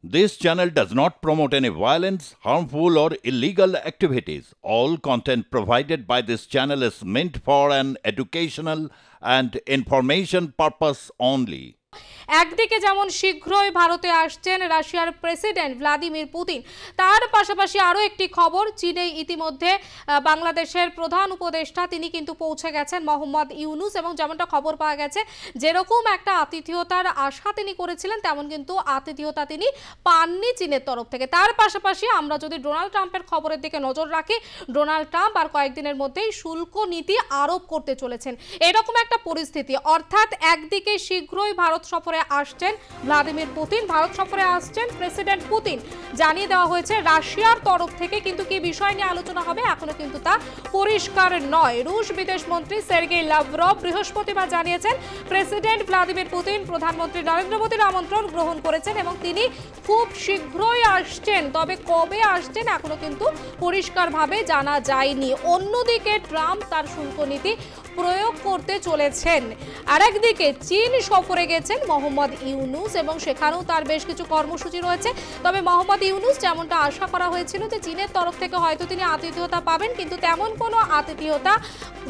This channel does not promote any violence, harmful, or illegal activities. All content provided by this channel is meant for an educational and information purpose only. একদিকে যেমন শীঘ্রই ভারতে আসছেন রাশিয়ার president Vladimir Putin, তার পাশাপাশি আরও একটি খবর, চীনে ইতিমধ্যে বাংলাদেশের প্রধান উপদেষ্টা তিনি কিন্তু পৌঁছে গেছেন মোহাম্মদ ইউনুস, এবং যেমনটা খবর পাওয়া গেছে যেরকম একটা আতিথেয়তার আশা তিনি করেছিলেন তেমন কিন্তু আতিথেয়তা তিনি পাননি চীনের তরফ থেকে। তার পাশাপাশি আমরা যদি ডোনাল্ড ট্রাম্পের খবরের দিকে নজর রাখি, ডোনাল্ড ট্রাম্প আর কয়েকদিনের মধ্যেই শুল্ক নীতি আরোপ করতে চলেছেন, এরকম একটা পরিস্থিতি। অর্থাৎ একদিকে শীঘ্রই ভারত সফরে আসছেন ভ্লাদিমির পুতিন, ভারত সফরে আসছেন প্রেসিডেন্ট পুতিন, জানিয়ে দেওয়া হয়েছে রাশিয়ার তরফ থেকে কিন্তু কি বিষয় নিয়ে আলোচনা হবে এখনো কিন্তু তা পরিষ্কার নয়। রুশ বিদেশ মন্ত্রী সের্গেই লাভরভ বৃহস্পতিবার জানিয়েছেন প্রেসিডেন্ট ভ্লাদিমির পুতিন প্রধানমন্ত্রী নরেন্দ্র মোদীর আমন্ত্রণ গ্রহণ করেছেন এবং তিনি খুব শীঘ্রই আসছেন, তবে কবে আসছেন এখনো কিন্তু পরিষ্কারভাবে জানা যায়নি। অন্যদিকে ট্রাম্প তার শুল্ক নীতি প্রয়োগ করতে চলেছেন। আরেকদিকে চীন সফরে গেছেন মোহাম্মদ ইউনুস এবং সেখানেও তার বেশ কিছু কর্মসূচি রয়েছে। তবে মোহাম্মদ ইউনুস যেমনটা আশা করা হয়েছিল যে চীনের তরফ থেকে হয়তো তিনি আতিথেয়তা পাবেন, কিন্তু তেমন কোনো আতিথেয়তা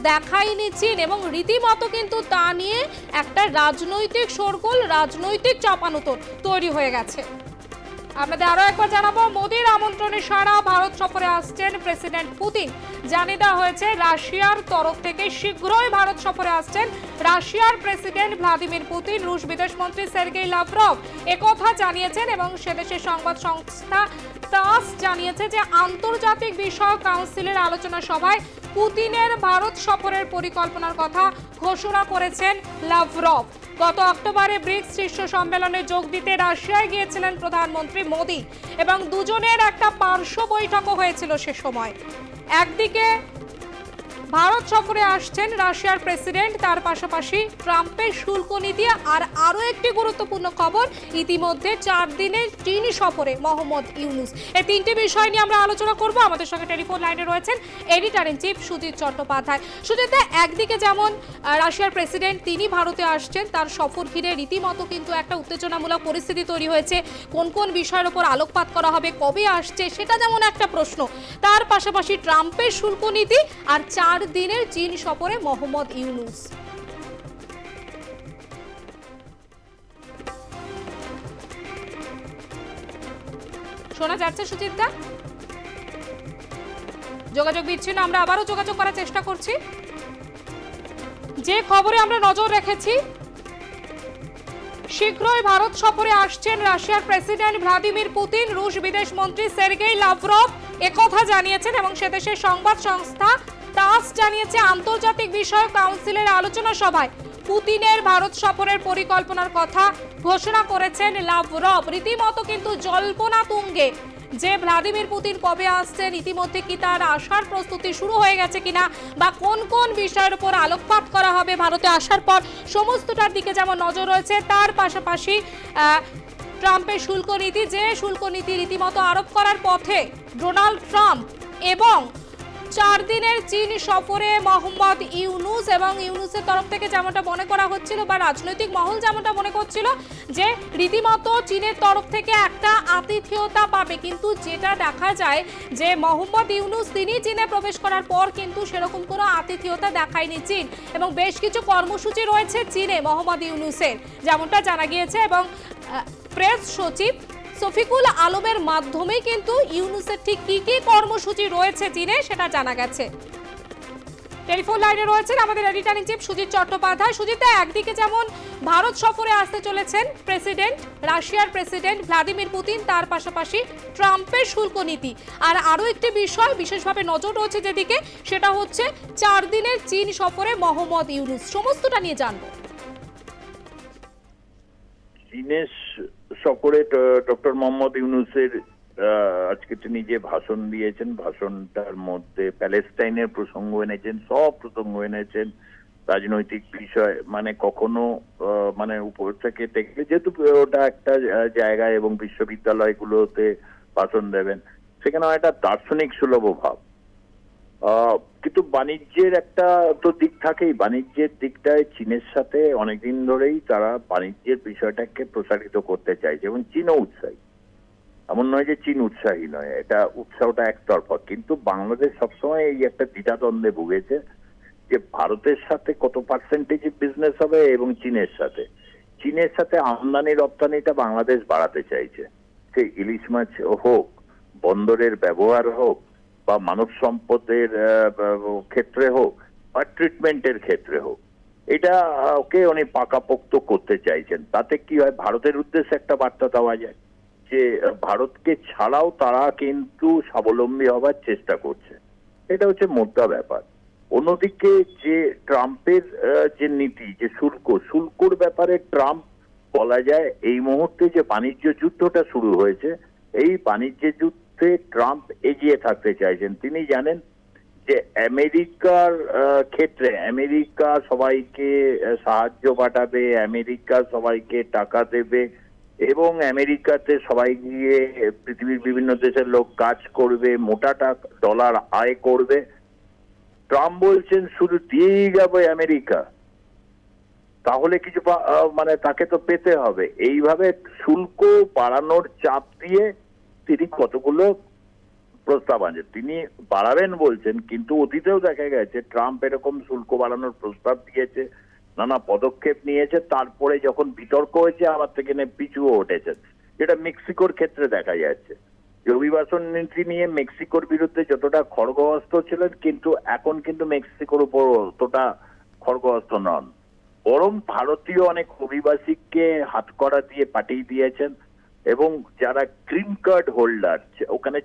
দেখায়নি চীন, এবং রীতিমতো কিন্তু তা নিয়ে একটা রাজনৈতিক শোরগোল, রাজনৈতিক চাপানুতোর তৈরি হয়ে গেছে। আপনাদের আরো একবার জানাবো, মোদীর আমন্ত্রণে সারা ভারত সফরে আসছেন প্রেসিডেন্ট পুতিন। জানিয়ে দেওয়া হয়েছে রাশিয়ার তরফ থেকে শীঘ্রই ভারত সফরে আসছেন রাশিয়ার প্রেসিডেন্ট ভ্লাদিমির পুতিন। রুশ বিদেশমন্ত্রী সের্গেই লাভরভ একথা জানিয়েছেন এবং সেদেশের সংবাদ সংস্থা তাস জানিয়েছে যে আন্তর্জাতিক বিষয়ক কাউন্সিলের আলোচনা সভায় পুতিনের ভারত সফরের পরিকল্পনার কথা ঘোষণা করেছেন লাভরভ। গত অক্টোবরে ব্রিক্স শীর্ষ সম্মেলনে যোগ দিতে রাশিয়ায় গিয়েছিলেন প্রধানমন্ত্রী মোদী এবং দুজনের একটা পার্শ্ব বৈঠকও হয়েছিল সে সময়। একদিকে ভারত সফরে আসছেন রাশিয়ার প্রেসিডেন্ট, তার পাশাপাশি ট্রাম্পের শুল্ক নীতি, আর আরও একটি গুরুত্বপূর্ণ খবর, ইতিমধ্যে 4 দিনের চীন সফরে মোহাম্মদ ইউনুস। এই তিনটি বিষয় নিয়ে আমরা আলোচনা করব। আমাদের সঙ্গে টেলিফোন লাইনে রয়েছেন editor in chief Sujit Chattopadhyay. Sujit, একদিকে যেমন রাশিয়ার প্রেসিডেন্ট তিনি ভারতে আসছেন, তার সফর ঘিরে রীতিমতো কিন্তু একটা উত্তেজনামূলক পরিস্থিতি তৈরি হয়েছে। কোন কোন বিষয়ের উপর আলোকপাত করা হবে, কবে আসছে সেটা যেমন একটা প্রশ্ন, তার পাশাপাশি ট্রাম্পের শুল্ক নীতি আর 4 দিনের চীন সফরে মোহাম্মদ ইউনুস। শোনা যাচ্ছে সুচিত্রা? যোগাযোগ বিচ্ছিন্ন, আমরা আবারও যোগাযোগ করার চেষ্টা করছি। যে খবরে আমরা নজর রেখেছি, শীঘ্রই ভারত সফরে আসছেন রাশিয়ার প্রেসিডেন্ট ভ্লাদিমির পুতিন। রুশ বিদেশ মন্ত্রী সের্গেই লাভরভ একথা জানিয়েছেন এবং সেদেশের সংবাদ সংস্থা তাস জানিয়েছে আন্তর্জাতিক বিষয়ক কাউন্সিলের আলোচনা সভায় পুতিনের ভারত সফরের পরিকল্পনার কথা ঘোষণা করেছেন লাভরভ। রীতিমতো কিন্তু জল্পনা তুঙ্গে যে ভ্লাদিমির পুতিন কবে আসছেন, ইতিমধ্যে কি তার আসার প্রস্তুতি শুরু হয়ে গেছে কিনা, বা কোন কোন বিষয়ের উপর আলোকপাত করা হবে ভারতে আসার পর, সমস্তটার দিকে যেমন নজর রয়েছে। তার পাশাপাশি ট্রাম্পের শুল্ক নীতি, যে শুল্ক নীতি রীতিমতো আরোপ করার পথে ডোনাল্ড ট্রাম্প, এবং 4 দিনের চীন সফরে মোহাম্মদ ইউনুস, এবং ইউনুসের তরফ থেকে যেমনটা মনে করা হচ্ছিল বা রাজনৈতিক মহল যেমনটা মনে করছিল যে রীতিমতো চীনের তরফ থেকে একটা আতিথেয়তা পাবে, কিন্তু যেটা দেখা যায় যে মোহাম্মদ ইউনুস তিনি চীনে প্রবেশ করার পর কিন্তু সেরকম কোনো আতিথেয়তা দেখায়নি চীন, এবং বেশ কিছু কর্মসূচি রয়েছে চীনে মোহাম্মদ ইউনুসের, যেমনটা জানা গিয়েছে। এবং প্রেস সচিব শফিকুল আলমের মাধ্যমে কিন্তু ইউনুসের ঠিক কি কি কর্মসূচি রয়েছে চীনে সেটা জানা গেছে। টেলিফোন লাইনে রয়েছেন আমাদের editor in chief Sujit Chattopadhyay. Sujit, একদিকে যেমন ভারত সফরে আসতে চলেছেন প্রেসিডেন্ট, রাশিয়ার প্রেসিডেন্ট ভ্লাদিমির পুতিন, তার পাশাপাশি ট্রাম্পের শুল্ক নীতি, আর আরও একটি বিষয় বিশেষভাবে নজর রয়েছে যেদিকে, সেটা হচ্ছে 4 দিনের চীন সফরে মোহাম্মদ ইউনুস। সমস্তটা নিয়ে জানবো। চীনের সফরে ডক্টর মোহাম্মদ ইউনুসের আজকে তিনি যে ভাষণ দিয়েছেন, ভাষণটার মধ্যে প্যালেস্টাইনের প্রসঙ্গ এনেছেন, সব প্রসঙ্গ এনেছেন, রাজনৈতিক বিষয়, মানে কখনো মানে উপর থেকে দেখলে, যেহেতু ওটা একটা জায়গায় এবং বিশ্ববিদ্যালয়গুলোতে ভাষণ দেবেন, সেখানে একটা দার্শনিক সুলভ ভাব। কিন্তু বাণিজ্যের একটা তো দিক থাকেই, বাণিজ্যের দিকটায় চীনের সাথে অনেকদিন ধরেই তারা বাণিজ্যের বিষয়টাকে প্রসারিত করতে চাইছে এবং চীনও উৎসাহী। এমন নয় যে চীন উৎসাহী নয়, এটা উৎসাহটা একতরফা। কিন্তু বাংলাদেশ সবসময় এই একটা দ্বিধাদ্বন্দ্বে ভুগেছে যে ভারতের সাথে কত পার্সেন্টেজ বিজনেস হবে এবং চীনের সাথে আমদানি রপ্তানিটা বাংলাদেশ বাড়াতে চাইছে। সে ইলিশ মাছ হোক, বন্দরের ব্যবহার হোক, বা মানব সম্পদের ক্ষেত্রে হোক, বা ট্রিটমেন্টের ক্ষেত্রে হোক, এটা ওকে উনি পাকাপোক্ত করতে চাইছেন। তাতে কি হয়, ভারতের উদ্দেশ্যে একটা বার্তা দেওয়া যায় যে ভারতকে ছাড়াও তারা কিন্তু স্বাবলম্বী হবার চেষ্টা করছে। এটা হচ্ছে মোদ্দা ব্যাপার। অন্যদিকে যে ট্রাম্পের যে নীতি, যে শুল্কর ব্যাপারে ট্রাম্প বলা যায় এই মুহূর্তে যে বাণিজ্য যুদ্ধটা শুরু হয়েছে, এই বাণিজ্য যুদ্ধে ট্রাম্প এগিয়ে থাকতে চাইছেন। তিনি জানেন যে আমেরিকার ক্ষেত্রে আমেরিকা সবাইকে সাহায্য পাঠাবে, আমেরিকা সবাইকে টাকা দেবে এবং আমেরিকাতে সবাই গিয়ে পৃথিবীর বিভিন্ন দেশের লোক কাজ করবে, মোটা টাকা ডলার আয় করবে। ট্রাম্প বলছেন শুধু দিয়েই যাবে আমেরিকা, তাহলে কিছু মানে তাকে তো পেতে হবে। এইভাবে শুল্ক বাড়ানোর চাপ দিয়ে তিনি কতগুলো প্রস্তাব আনছেন। তিনি বাড়াবেন বলছেন, কিন্তু অতীতেও দেখা গেছে ট্রাম্প এরকম শুল্ক বাড়ানোর প্রস্তাব দিয়েছে, নানা পদক্ষেপ নিয়েছে, তারপরে যখন বিতর্ক হয়েছে আবার থেকে পিছুও উঠেছেন, যেটা মেক্সিকোর ক্ষেত্রে দেখা যাচ্ছে। অভিবাসন নীতি নিয়ে মেক্সিকোর বিরুদ্ধে যতটা খড়গহস্ত ছিলেন, কিন্তু এখন কিন্তু মেক্সিকোর উপর অতটা খড়গহস্ত নন, বরং ভারতীয় অনেক অভিবাসীকে হাতকড়া দিয়ে পাঠিয়ে দিয়েছেন এবং যারা গ্রিন কার্ড হোল্ডার ওখানে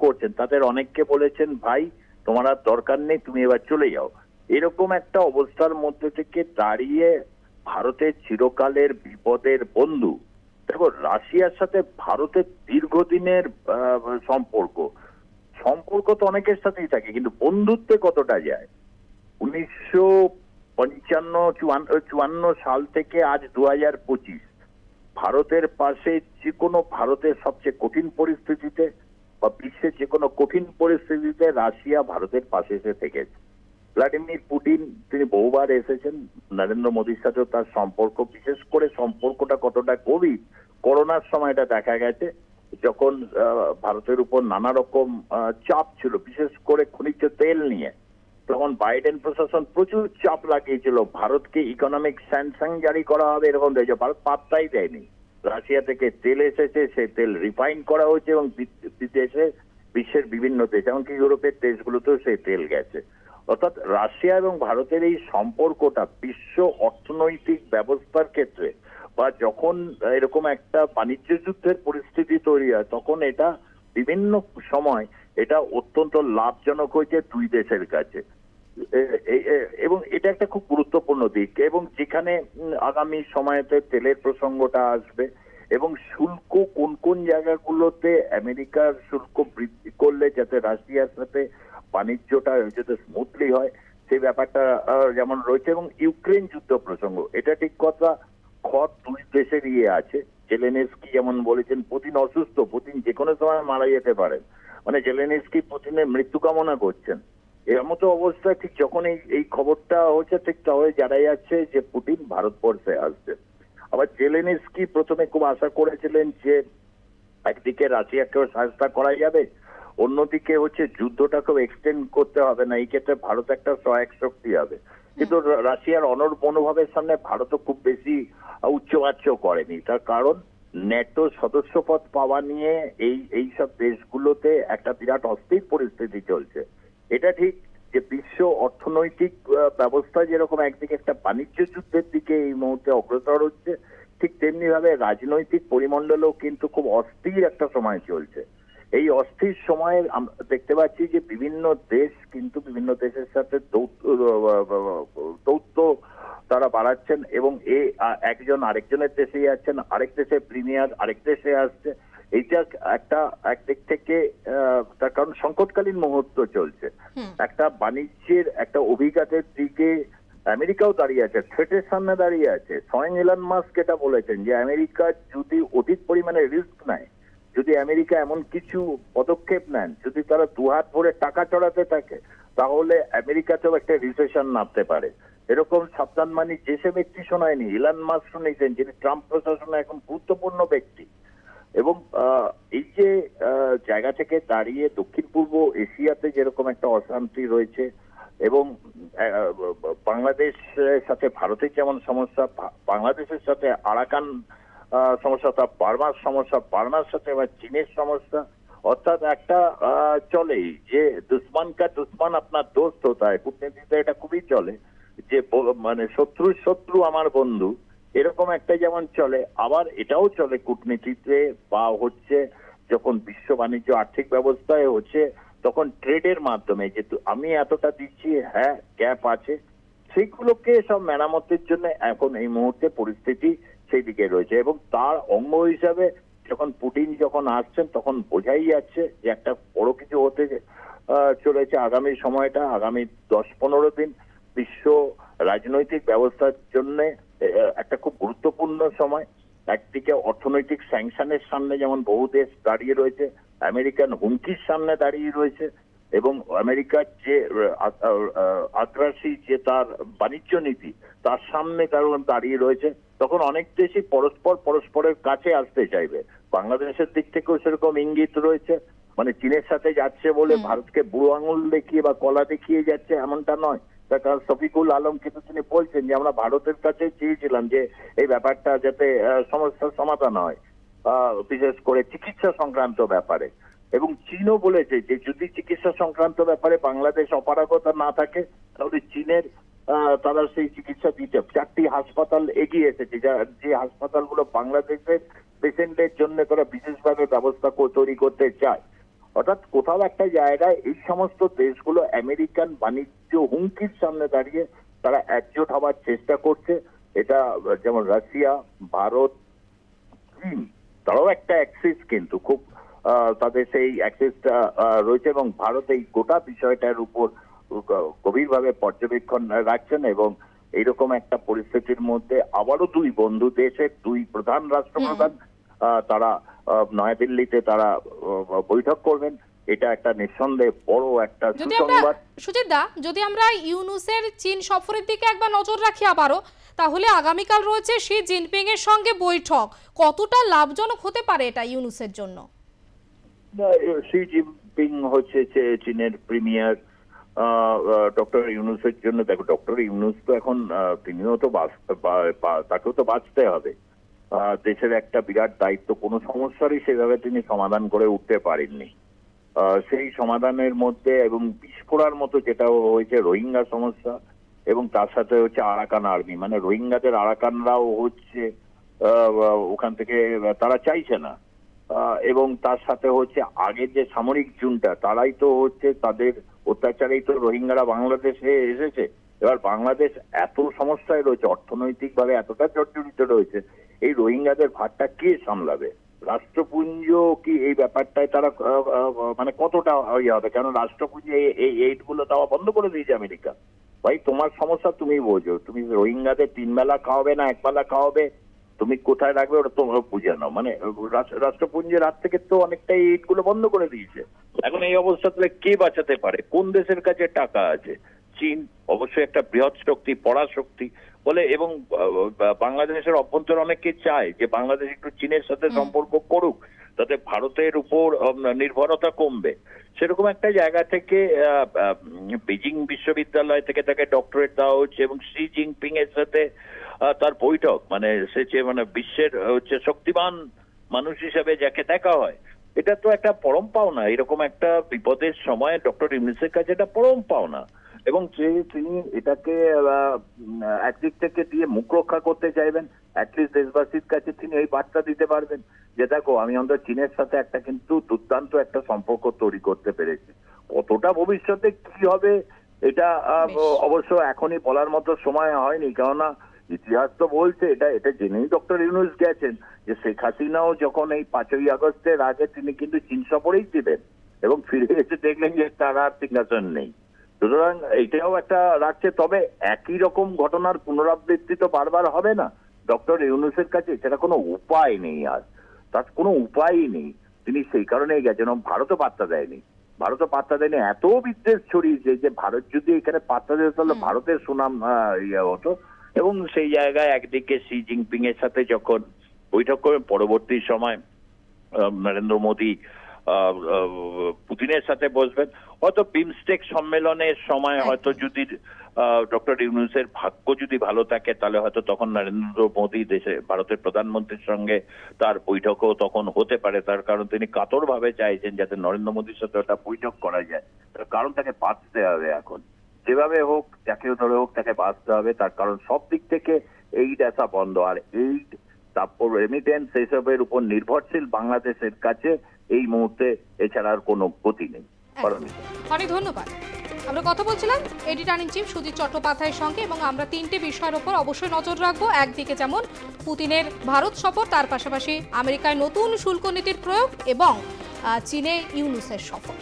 করছেন তাদের অনেককে বলেছেন, ভাই তোমার আর দরকার নেই, তুমি এবার চলে যাও। এরকম একটা অবস্থার মধ্যে থেকে দাঁড়িয়ে ভারতের চিরকালের বিপদের বন্ধু, দেখো রাশিয়ার সাথে ভারতের দীর্ঘদিনের সম্পর্ক তো অনেকের সাথেই থাকে, কিন্তু বন্ধুত্বে কতটা যায়? 1955-54 সাল থেকে আজ 2025 ভারতের পাশে যে কোনো, ভারতের সবচেয়ে কঠিন পরিস্থিতিতে বা বিশ্বের যে কোনো কঠিন পরিস্থিতিতে রাশিয়া ভারতের পাশে এসে থেকেছে। ভ্লাদিমির পুতিন তিনি বহুবার এসেছেন, নরেন্দ্র মোদীর সাথেও তার সম্পর্ক, বিশেষ করে সম্পর্কটা কতটা গভীর করোনার সময়টা দেখা গেছে, যখন ভারতের উপর নানা রকম চাপ ছিল, বিশেষ করে খনিজ তেল নিয়ে, তখন বাইডেন প্রশাসন প্রচুর চাপ লাগিয়েছিল ভারতকে ইকোনমিক স্যাংশন জারি করা হবে এরকম দিয়েছে। ভারত পাত্তাই দেয়নি। রাশিয়া থেকে তেল এসেছে, সেই তেল রিফাইন করা হয়েছে এবং বিদেশে বিশ্বের বিভিন্ন দেশ, এমনকি ইউরোপের দেশগুলোতেও সেই তেল গেছে। অর্থাৎ রাশিয়া এবং ভারতের এই সম্পর্কটা বিশ্ব অর্থনৈতিক ব্যবস্থার ক্ষেত্রে বা যখন এরকম একটা বাণিজ্য যুদ্ধের পরিস্থিতি তৈরি হয়, তখন এটা বিভিন্ন সময় এটা অত্যন্ত লাভজনক হয়েছে দুই দেশের কাছে, এবং এটা একটা খুব গুরুত্বপূর্ণ দিক। এবং যেখানে আগামী সময়তে তেলের প্রসঙ্গটা আসবে এবং শুল্ক কোন কোন জায়গাগুলোতে আমেরিকার শুল্ক বৃদ্ধি করলে যাতে রাশিয়ার সাথে বাণিজ্যটা যাতে স্মুথলি হয় সেই ব্যাপারটা যেমন রয়েছে, এবং ইউক্রেন যুদ্ধ প্রসঙ্গ, এটা ঠিক কথা, খড় দুই দেশের আছে। জেলেনস্কি যেমন বলেছেন পুতিন অসুস্থ, পুতিন যে কোনো সময় মারা যেতে পারেন, মানে জেলেনস্কি পুতিনের মৃত্যু কামনা করছেন। এর মতো অবস্থায় ঠিক যখন এই খবরটা হচ্ছে, ঠিক তবে জানা যাচ্ছে যে পুতিন ভারতবর্ষে আসছে। আবার জেলেনস্কি প্রথমে খুব আশা করেছিলেন যে একদিকে রাশিয়াকেও সহায়তা করা যাবে, অন্যদিকে হচ্ছে যুদ্ধটাকেও এক্সটেন্ড করতে হবে না, এই ক্ষেত্রে ভারত একটা সহায়ক শক্তি হবে। কিন্তু রাশিয়ার মনোভাবের সামনে ভারতও খুব বেশি উচ্চবাচ্য করেনি। তার কারণ ন্যাটো সদস্যপদ পাওয়া নিয়ে এই সব দেশগুলোতে একটা বিরাট অস্থির পরিস্থিতি চলছে। এটা ঠিক যে বিশ্ব অর্থনৈতিক ব্যবস্থা যেরকম একদিকে একটা বাণিজ্য যুদ্ধের দিকে এই মুহূর্তে অগ্রসর হচ্ছে, ঠিক তেমনি ভাবে রাজনৈতিক পরিমণ্ডলেও কিন্তু খুব অস্থির একটা সময় চলছে। এই অস্থির সময়ে আমরা দেখতে পাচ্ছি যে বিভিন্ন দেশ কিন্তু বিভিন্ন দেশের সাথে দৌত্য তারা বাড়াচ্ছেন এবং একজন আরেকজনের দেশে যাচ্ছেন, আরেক দেশে প্রিমিয়ার আরেক দেশে আসছে। এইটা একদিক থেকে তার কারণ সংকটকালীন মুহূর্ত চলছে, একটা বাণিজ্যের একটা অভিঘাতের দিকে আমেরিকাও দাঁড়িয়ে আছে, থ্রেটের সামনে দাঁড়িয়ে আছে। স্বয়ং ইলন মাস্ক এটা বলেছেন যে আমেরিকা যদি অধিক পরিমাণে রিস্ক নেয়, যদি আমেরিকা এমন কিছু পদক্ষেপ নেন, যদি তারা দুহাত ভরে টাকা চড়াতে থাকে, তাহলে আমেরিকাতেও একটা রিসেশন নামতে পারে। এরকম সাবধানবাণী যে সে ব্যক্তি শোনায়নি, ইলন মাস্ক শুনেছেন, যিনি ট্রাম্প প্রশাসনে এখন গুরুত্বপূর্ণ ব্যক্তি। এবং এই যে জায়গা থেকে দাঁড়িয়ে দক্ষিণ পূর্ব এশিয়াতে যেরকম একটা অশান্তি রয়েছে এবং বাংলাদেশের সাথে ভারতের যেমন সমস্যা, বাংলাদেশের সাথে আরাকান সমস্যা, তা বার্মার সমস্যা, বার্মার সাথে আবার চীনের সমস্যা, অর্থাৎ একটা চলেই যে দুশ্মন কা দুশ্মন আপনার দোস্ত হতা হয়, কূটনীতিতে এটা খুবই চলে যে মানে শত্রুর শত্রু আমার বন্ধু, এরকম একটা যেমন চলে, আবার এটাও চলে কূটনীতিতে বা হচ্ছে যখন বিশ্ব বাণিজ্য আর্থিক ব্যবস্থায় হচ্ছে তখন ট্রেডের মাধ্যমে, যে আমি এতটা দিচ্ছি, হ্যাঁ গ্যাপ আছে, সেইগুলোকে সব মেরামতের জন্য এখন এই মুহূর্তে পরিস্থিতি সেই দিকে রয়েছে। এবং তার অঙ্গ হিসাবে যখন পুতিন যখন আসছেন তখন বোঝাই যাচ্ছে যে একটা বড় কিছু হতে চলেছে আগামী সময়টা, আগামী 10-15 দিন বিশ্ব রাজনৈতিক ব্যবস্থার জন্য একটা খুব গুরুত্বপূর্ণ সময়। একদিকে অর্থনৈতিক স্যাংশনের সামনে যেমন বহু দেশ দাঁড়িয়ে রয়েছে, আমেরিকান হুমকির সামনে দাঁড়িয়ে রয়েছে, এবং আমেরিকার যে আগ্রাসী যে তার বাণিজ্য নীতি তার সামনে দাঁড়িয়ে রয়েছে, তখন অনেক দেশই পরস্পরের কাছে আসতে চাইবে। বাংলাদেশের দিক থেকেও সেরকম ইঙ্গিত রয়েছে, মানে চীনের সাথে যাচ্ছে বলে ভারতকে বুড়ো আঙুল দেখিয়ে বা কলা দেখিয়ে যাচ্ছে এমনটা নয়। তার কারণ শফিকুল আলম কিন্তু তিনি বলছেন যে আমরা ভারতের কাছে চেয়েছিলাম যে এই ব্যাপারটা যাতে সমস্যার সমাধান হয়, বিশেষ করে চিকিৎসা সংক্রান্ত ব্যাপারে। এবং চীনও বলেছে যে যদি চিকিৎসা সংক্রান্ত ব্যাপারে বাংলাদেশ অপারগতা না থাকে তাহলে চীনের তারা সেই চিকিৎসা দিতে 4টি হাসপাতাল এগিয়ে এসেছে, যে হাসপাতালগুলো বাংলাদেশের পেশেন্টের জন্য তারা বিশেষভাবে ব্যবস্থা তৈরি করতে চায়। অর্থাৎ কোথাও একটা জায়গায় এই সমস্ত দেশগুলো আমেরিকান বাণিজ্য হুমকির সামনে দাঁড়িয়ে তারা একজোট হওয়ার চেষ্টা করছে। এটা যেমন রাশিয়া, ভারত, চীন, তারাও একটা অ্যাক্সিস কিন্তু খুব তাদের সেই অ্যাক্সিসটা রয়েছে, এবং ভারত এই গোটা বিষয়টার উপর গভীরভাবে পর্যবেক্ষণ রাখছেন। এবং এইরকম একটা পরিস্থিতির মধ্যে আবারও দুই বন্ধু দেশের দুই প্রধান রাষ্ট্রপ্রধান তারা নয়াদিল্লিতে তারা বৈঠক করবেন। এটা একটা নিঃসন্দেহে বড় একটা সুসংবাদ। সুজিত দা, যদি আমরা ইউনূসের চীন সফরের দিকে একবার নজর রাখি আবারও, তাহলে আগামীকাল রয়েছে শি জিনপিং এর সঙ্গে বৈঠক, কতটা লাভজনক হতে পারে এটা ইউনূসের জন্য? শি জিনপিং হচ্ছে চীনের প্রিমিয়ার, ডক্টর ইউনূসের জন্য দেখো, ডক্টর ইউনূস তো এখন তিনিও তো তাকেও তো বাঁচতে হবে, দেশের একটা বিরাট দায়িত্ব, কোনো সমস্যারই সেভাবে তিনি সমাধান করে উঠতে পারেননি। সেই সমাধানের মধ্যে এবং বিস্ফোরার মতো যেটা হয়েছে রোহিঙ্গা সমস্যা, এবং তার সাথে হচ্ছে আরাকান আর্মি, মানে রোহিঙ্গাদের আরাকানরাও হচ্ছে ওখান থেকে তারা চাইছে না, এবং তার সাথে হচ্ছে আগের যে সামরিক জুনটা তারাই তো হচ্ছে তাদের অত্যাচারেই তো রোহিঙ্গারা বাংলাদেশে এসেছে। এবার বাংলাদেশ এত সমস্যায় রয়েছে, অর্থনৈতিক ভাবে এতটা জর্জরিত রয়েছে, এই রোহিঙ্গাদের ভারটা কে সামলাবে? রাষ্ট্রপুঞ্জ কি এই ব্যাপারটায় তারা মানে কতটা ইয়ে হবে? কেন রাষ্ট্রপুঞ্জে এই এইটগুলো দেওয়া বন্ধ করে দিয়েছে আমেরিকা। ভাই তোমার সমস্যা তুমি বোঝো, তুমি রোহিঙ্গাদের 3 বেলা খাওয়াবে না 1 বেলা খাওয়াবে, তুমি কোথায় রাখবে ওটা তোমরা বুঝে নাও। মানে রাষ্ট্রপুঞ্জের হাত থেকে তো অনেকটাই এইটগুলো বন্ধ করে দিয়েছে। এখন এই অবস্থাতে কে বাঁচাতে পারে? কোন দেশের কাছে টাকা আছে? চীন অবশ্যই একটা বৃহৎ শক্তি, পরাশক্তি বলে, এবং বাংলাদেশের অভ্যন্তরে অনেকে চায় যে বাংলাদেশ একটু চীনের সাথে সম্পর্ক করুক, তাতে ভারতের উপর নির্ভরতা কমবে। সেরকম একটা জায়গা থেকে বেজিং বিশ্ববিদ্যালয় থেকে তাকে ডক্টরেট দেওয়া হচ্ছে, এবং শি জিনপিং এর সাথে তার বৈঠক, মানে সে মানে বিশ্বের হচ্ছে শক্তিমান মানুষ হিসেবে যাকে দেখা হয়, এটা তো একটা পরম পাওনা। এরকম একটা বিপদের সময় ডক্টর ইউনূসের কাছে এটা পরম পাওনা, এবং তিনি এটাকে একদিক থেকে দিয়ে মুখ রক্ষা করতে চাইবেন, অ্যাটলিস্ট দেশবাসীর কাছে তিনি এই বার্তা দিতে পারবেন যে দেখো আমি আমাদের চীনের সাথে একটা কিন্তু দুর্দান্ত একটা সম্পর্ক তৈরি করতে পেরেছি। কতটা ভবিষ্যতে কি হবে এটা অবশ্য এখনই বলার মতো সময় হয়নি, কেননা ইতিহাস তো বলছে, এটা জেনেই ডক্টর ইউনূস গেছেন যে শেখ হাসিনাও যখন এই 5ই আগস্টের আগে তিনি কিন্তু চীন সফরেই ছিলেন, এবং ফিরে এসে দেখলেন যে তার আর সিংহাসন নেই। সুতরাং এইটাও একটা রাখছে। তবে একই রকম ঘটনার পুনরাবৃত্তি তো বারবার হবে না। ডক্টর ইউনূসের কাছে সেটা কোনো উপায় নেই, আর তার কোনো উপায়ই নেই, তিনি সেই কারণেই গেছেন। ভারতও পাত্তা দেয়নি, এত বিদ্বেষ ছড়িয়েছে যে ভারত যদি এখানে পাত্তা দিত তাহলে ভারতের সুনাম ইয়ে হতো। এবং সেই জায়গায় একদিকে শি জিনপিং এর সাথে যখন বৈঠক করবেন, পরবর্তী সময় নরেন্দ্র মোদী পুতিনের সাথে বসবেন। হয়তো বিমস্টেক সম্মেলনের সময় হয়তো যদি ডক্টর ইউনূসের ভাগ্য যদি ভালো থাকে তাহলে হয়তো তখন নরেন্দ্র মোদী দেশে ভারতের প্রধানমন্ত্রীর সঙ্গে তার বৈঠকও তখন হতে পারে। তার কারণ তিনি কাতরভাবে চাইছেন যাতে নরেন্দ্র মোদীর সাথে ওটা বৈঠক করা যায়। তার কারণ তাকে বাঁচতে হবে, এখন যেভাবে হোক যাকে ধরে হোক তাকে বাঁচতে হবে। তার কারণ সব দিক থেকে এইড আসা বন্ধ, আর এইড তারপর রেমিটেন্স এসবের উপর নির্ভরশীল বাংলাদেশের কাছে এই মুহূর্তে, এছাড়া আর কোনো গতি নেই। অনেক ধন্যবাদ। আমরা কথা বলছিলাম এডিটর ইন চিফ সুজিত চট্টোপাধ্যায়ের সঙ্গে, এবং আমরা তিনটে বিষয়ের উপর অবশ্যই নজর রাখবো। একদিকে যেমন পুতিনের ভারত সফর, তার পাশাপাশি আমেরিকায় নতুন শুল্ক নীতির প্রয়োগ এবং চীনে ইউনূসের সফর।